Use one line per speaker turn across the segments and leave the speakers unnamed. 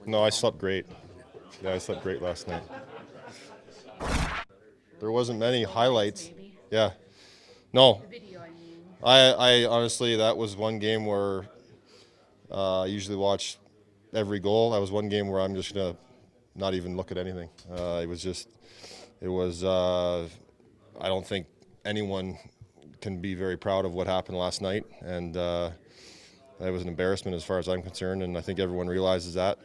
No, I slept great. Yeah, I slept great last night. There wasn't many highlights. Yeah. No. I honestly, that was one game where I usually watch every goal. That was one game where I'm just going to not even look at anything. It was, I don't think anyone can be very proud of what happened last night. And that was an embarrassment as far as I'm concerned. And I think everyone realizes that.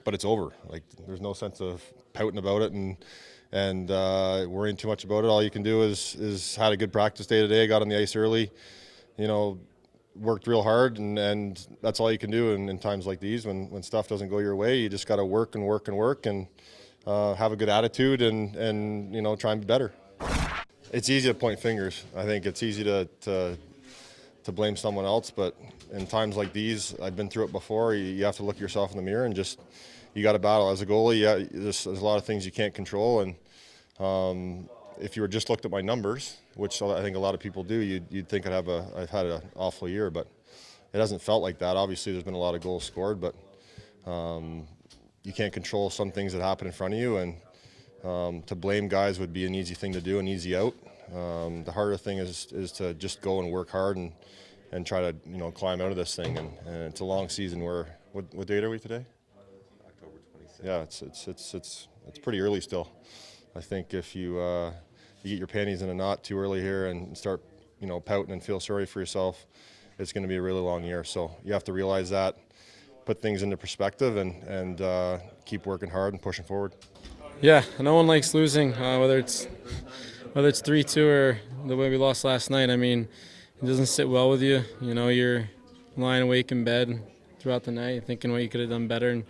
But it's over. Like, there's no sense of pouting about it and worrying too much about it. All you can do is had a good practice day today, got on the ice early, worked real hard, and that's all you can do in times like these when stuff doesn't go your way. You just got to work and work and work and have a good attitude and try and be better. It's easy to point fingers. I think it's easy to blame someone else, but in times like these, I've been through it before. You have to look yourself in the mirror and just you got to battle as a goalie. Yeah, there's a lot of things you can't control, and if you were just looked at my numbers, which I think a lot of people do, you'd think I've had an awful year, but it hasn't felt like that. Obviously, there's been a lot of goals scored, but you can't control some things that happen in front of you, and to blame guys would be an easy thing to do, an easy out. The harder thing is to just go and work hard and try to climb out of this thing. And it's a long season. What date are we today?
October 26th.
Yeah, it's pretty early still. I think if you get your panties in a knot too early here and start pouting and feel sorry for yourself, it's going to be a really long year. So you have to realize that, put things into perspective, and keep working hard and pushing forward.
Yeah, no one likes losing, whether it's 3-2 or the way we lost last night. I mean, it doesn't sit well with you. You're lying awake in bed throughout the night thinking what you could have done better, and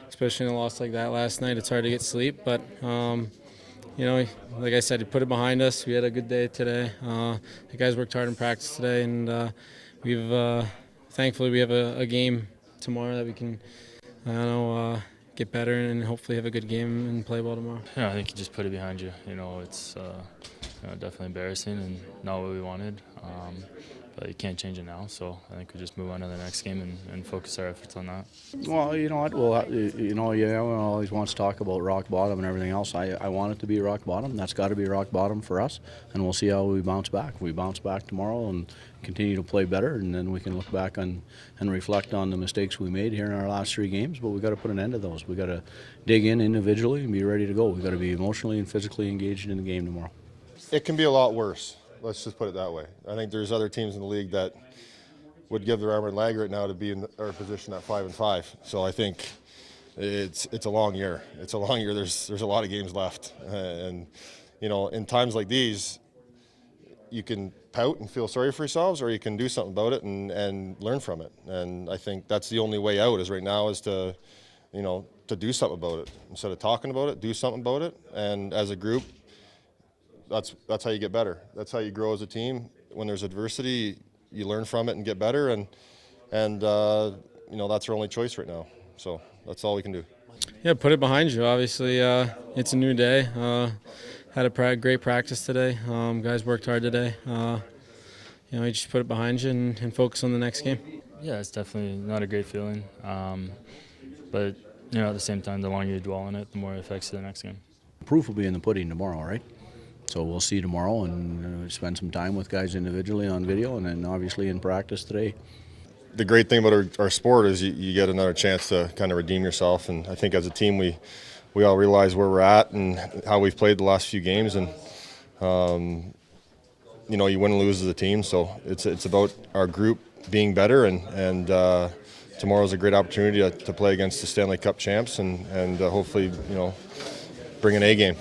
especially in a loss like that last night, it's hard to get sleep. But like I said, you put it behind us. We had a good day today. The guys worked hard in practice today, and thankfully we have a game tomorrow that we can, get better and hopefully have a good game and play well tomorrow.
Yeah, I think you just put it behind you. It's definitely embarrassing and not what we wanted, but you can't change it now. So I think we just move on to the next game and focus our efforts on that.
Well, you know what? Well, everyone always wants to talk about rock bottom and everything else. I want it to be rock bottom. That's got to be rock bottom for us, and we'll see how we bounce back. We bounce back tomorrow and continue to play better, and then we can look back and reflect on the mistakes we made here in our last 3 games. But we got to put an end to those. We got to dig in individually and be ready to go. We got to be emotionally and physically engaged in the game tomorrow.
It can be a lot worse. Let's just put it that way. I think there's other teams in the league that would give their arm and leg right now to be in our position at 5-5. So I think it's a long year. It's a long year. There's a lot of games left, and in times like these, you can pout and feel sorry for yourselves, or you can do something about it and learn from it. And I think that's the only way out. Is right now is to do something about it instead of talking about it. Do something about it, and as a group. That's how you get better. That's how you grow as a team. When there's adversity, you learn from it and get better, and that's our only choice right now. So that's all we can do.
Yeah, put it behind you. Obviously, it's a new day. Had a great practice today. Guys worked hard today. You just put it behind you and focus on the next game.
Yeah, it's definitely not a great feeling, but at the same time, the longer you dwell on it, the more it affects you the next game.
Proof will be in the pudding tomorrow, right? So we'll see tomorrow and spend some time with guys individually on video, and then obviously in practice today.
The great thing about our sport is you get another chance to kind of redeem yourself, and I think as a team we all realize where we're at and how we've played the last few games, and you win and lose as a team. So it's about our group being better, and tomorrow's a great opportunity to play against the Stanley Cup champs and hopefully bring an A game.